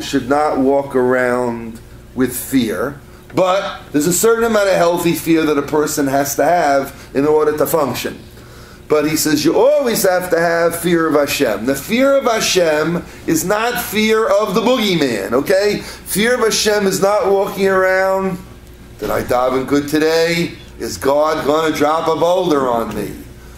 should not walk around with fear, but there's a certain amount of healthy fear that a person has to have in order to function. But he says you always have to have fear of Hashem. The fear of Hashem is not fear of the boogeyman, okay? Fear of Hashem is not walking around, did I daven good today? Is God going to drop a boulder on me?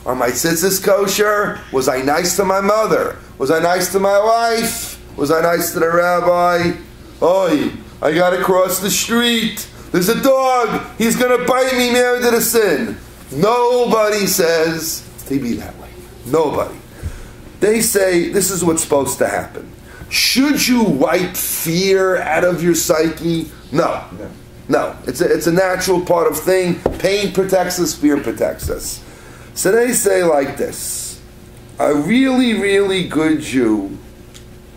Are my tzitzis kosher? Was I nice to my mother? Was I nice to my wife? Was I nice to the rabbi? Oi, I got to cross the street. There's a dog. He's going to bite me, married to the sin. Nobody says to be that way. Nobody. They say this is what's supposed to happen. Should you wipe fear out of your psyche? No. No. It's a natural part of thing. Pain protects us, fear protects us. So they say like this. A really, really good Jew,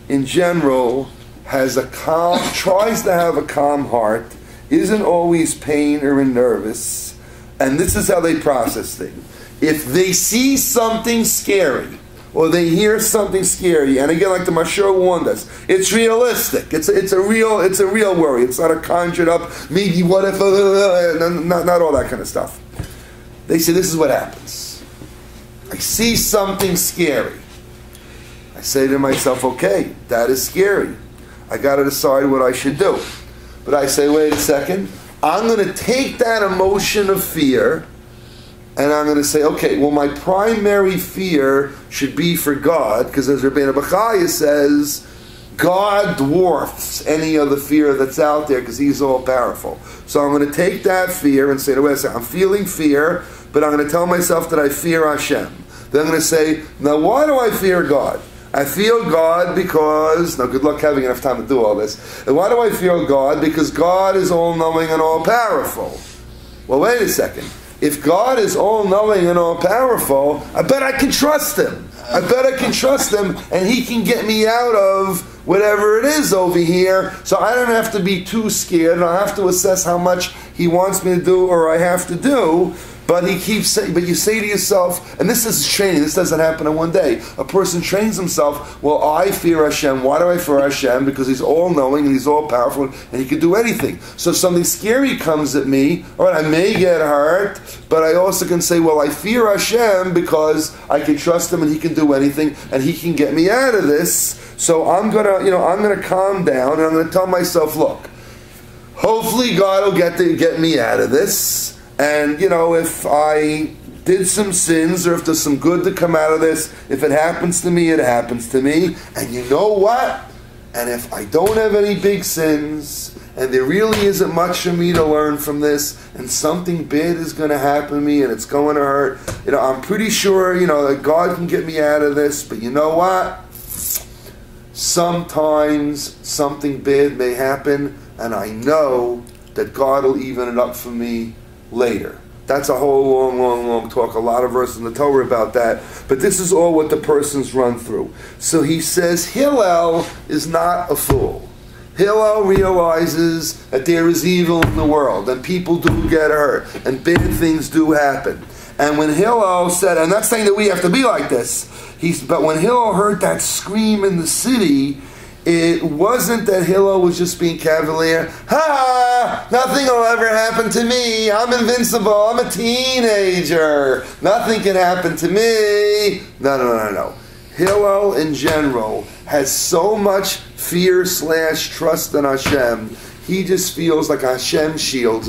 in general, has a calm, tries to have a calm heart, isn't always pain or nervous, and this is how they process things. If they see something scary, or they hear something scary, and again, like the Mashur warned us, it's realistic. It's a real worry. It's not a conjured up, maybe what if, not all that kind of stuff. They say this is what happens. I see something scary. I say to myself, okay, that is scary. I got to decide what I should do. But I say, wait a second. I'm going to take that emotion of fear and I'm going to say, okay, well, my primary fear should be for God, because as Rabbeinu Bachaya says, God dwarfs any other fear that's out there because He's all powerful. So I'm going to take that fear and say, wait a second, I'm feeling fear, but I'm going to tell myself that I fear Hashem. Then I'm going to say, now why do I fear God? I fear God because, now good luck having enough time to do all this. And why do I fear God? Because God is all-knowing and all-powerful. Well, wait a second. If God is all-knowing and all-powerful, I bet I can trust Him. I bet I can trust Him and He can get me out of whatever it is over here, so I don't have to be too scared. I don't have to assess how much He wants me to do or I have to do. But he keeps saying, but you say to yourself, and this is training, this doesn't happen in one day. A person trains himself, well, I fear Hashem. Why do I fear Hashem? Because He's all-knowing and He's all-powerful and He can do anything. So if something scary comes at me, all right, I may get hurt, but I also can say, well, I fear Hashem because I can trust Him and He can do anything and He can get me out of this. So I'm gonna calm down and I'm gonna tell myself, look, hopefully God will get me out of this. And, if I did some sins or if there's some good to come out of this, if it happens to me, it happens to me. And you know what? And if I don't have any big sins, and there really isn't much for me to learn from this, and something bad is going to happen to me and it's going to hurt, I'm pretty sure, that God can get me out of this. But you know what? Sometimes something bad may happen, and I know that God will even it up for me later. That's a whole long talk, a lot of verses in the Torah about that, but this is all what the person's run through. So he says Hillel is not a fool. Hillel realizes that there is evil in the world and people do get hurt and bad things do happen. And when Hillel said, and that's saying that we have to be like this, but when Hillel heard that scream in the city, it wasn't that Hillel was just being cavalier. Ha! Nothing will ever happen to me. I'm invincible. I'm a teenager. Nothing can happen to me. No. Hillel in general has so much fear/trust in Hashem. He just feels like Hashem shields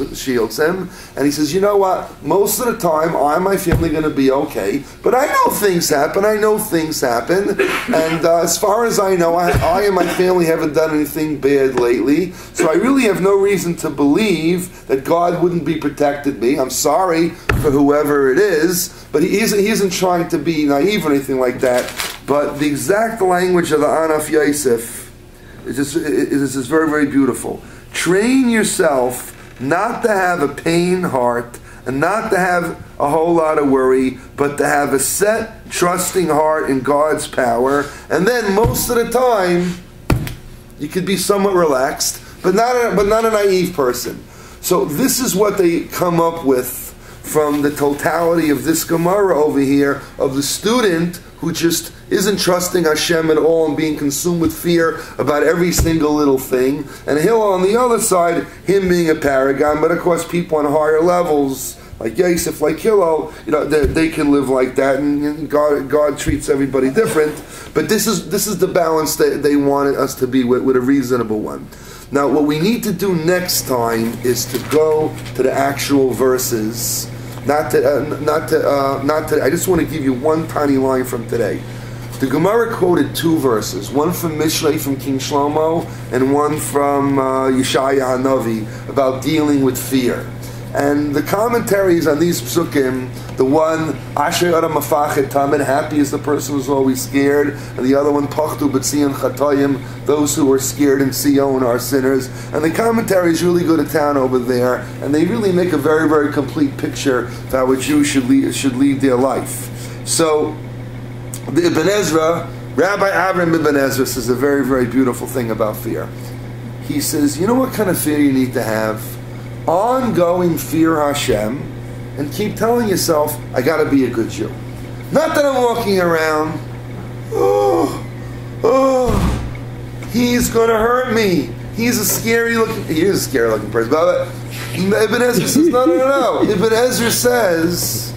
him. And he says, you know what? Most of the time, I and my family are going to be okay. But I know things happen. And as far as I know, I and my family haven't done anything bad lately. So I really have no reason to believe that God wouldn't be protected me. I'm sorry for whoever it is. But he isn't trying to be naive or anything like that. But the exact language of the Anaf Yosef is just very, very beautiful. Train yourself not to have a pain heart and not to have a whole lot of worry, but to have a set, trusting heart in God's power. And then most of the time, you could be somewhat relaxed, but not a naive person. So this is what they come up with from the totality of this Gemara over here, of the student who just isn't trusting Hashem at all and being consumed with fear about every single little thing, and Hillel on the other side, him being a paragon. But of course people on higher levels, like Yosef, like Hillel, they can live like that, and God treats everybody different. But this is the balance that they wanted us to be with a reasonable one. Now, what we need to do next time is to go to the actual verses. I just want to give you one tiny line from today. The Gemara quoted two verses, one from Mishlei from King Shlomo, and one from Yeshaya Hanavi about dealing with fear. And the commentaries on these psukim, the one, Asher Adam Mafachet Tamen, happy is the person who's always scared, and the other one, Pachtu B'Tzion Chatoyim, those who are scared in Sion are sinners. And the commentaries really go to town over there, and they really make a very, very complete picture of how a Jew should lead their life. So, the Ibn Ezra, Rabbi Avram Ibn Ezra says a very, very beautiful thing about fear. He says, you know what kind of fear you need to have? Ongoing fear Hashem, and keep telling yourself, I got to be a good Jew. Not that I'm walking around, he's going to hurt me. He is a scary looking person. But Ibn Ezra says, no. Ibn Ezra says,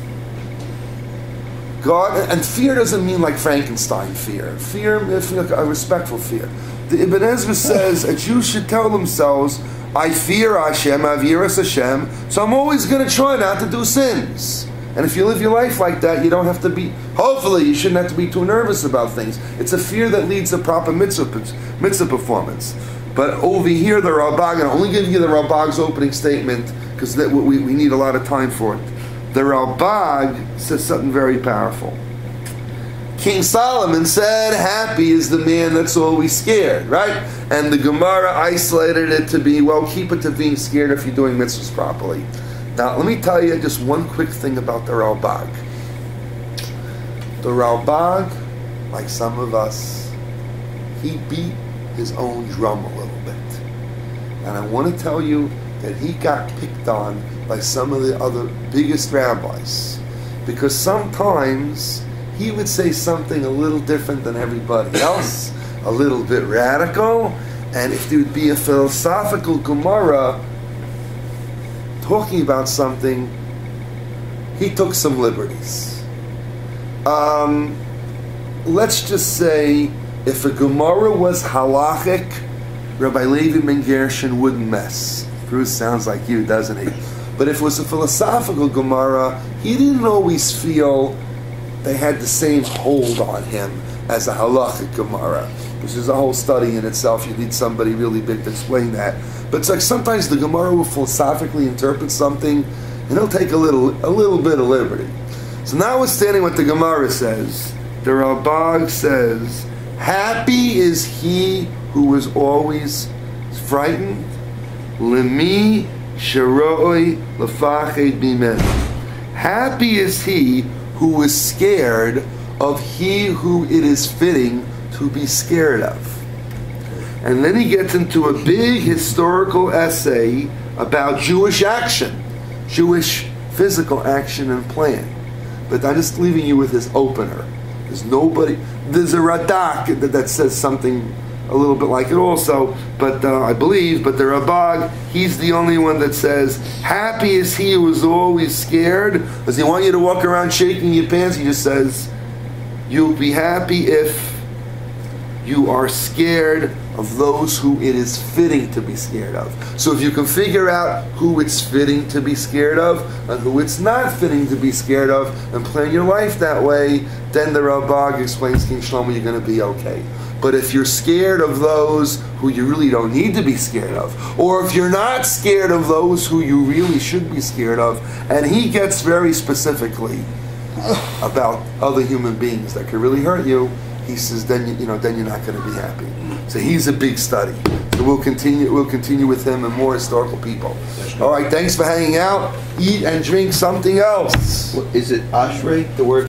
God, and fear doesn't mean like Frankenstein fear. Fear, a respectful fear. The Ibn Ezra says a Jew should tell themselves, I fear Hashem, Aviras Hashem, so I'm always going to try not to do sins. And if you live your life like that, you don't have to be, hopefully you shouldn't have to be too nervous about things. It's a fear that leads to proper mitzvah performance. But over here, the Ralbag, and I'll only give you the Ralbag's opening statement, because we need a lot of time for it. The Ralbag says something very powerful. King Solomon said, happy is the man that's always scared, right? And the Gemara isolated it to be, well, keep it to being scared if you're doing mitzvahs properly. Now, let me tell you just one quick thing about the Ralbag. The Ralbag, like some of us, he beat his own drum a little bit. And I want to tell you that he got picked on by some of the other biggest rabbis. Because sometimes he would say something a little different than everybody else, a little bit radical, and if there would be a philosophical Gemara talking about something, he took some liberties. Let's just say, if a Gemara was halachic, Rabbi Levi Ben Gershon wouldn't mess. Bruce sounds like you, doesn't he? But if it was a philosophical Gemara, he didn't always feel they had the same hold on him as a halachic Gemara, which is a whole study in itself. You need somebody really big to explain that. But it's like sometimes the Gemara will philosophically interpret something, and he'll take a little bit of liberty. So notwithstanding what the Gemara says, the Ralbag says, happy is he who is always frightened. Lemi sheroi lefached bimenu. Happy is he who is scared of he who it is fitting to be scared of. And then he gets into a big historical essay about Jewish action, Jewish physical action and plan. But I'm just leaving you with his opener. There's a Radak that says something a little bit like it also, but I believe, but the Rabag, he's the only one that says, happy is he who is always scared. Does he want you to walk around shaking your pants? He just says, you'll be happy if you are scared of those who it is fitting to be scared of. So if you can figure out who it's fitting to be scared of and who it's not fitting to be scared of and plan your life that way, then the Rabag explains, King Shlomo, you're going to be okay. But if you're scared of those who you really don't need to be scared of, or if you're not scared of those who you really should be scared of, and he gets very specifically about other human beings that could really hurt you, he says, then you're not going to be happy. So he's a big study. So we'll continue with him and more historical people. All right, thanks for hanging out. Eat and drink something else. Is it Ashrei, the word?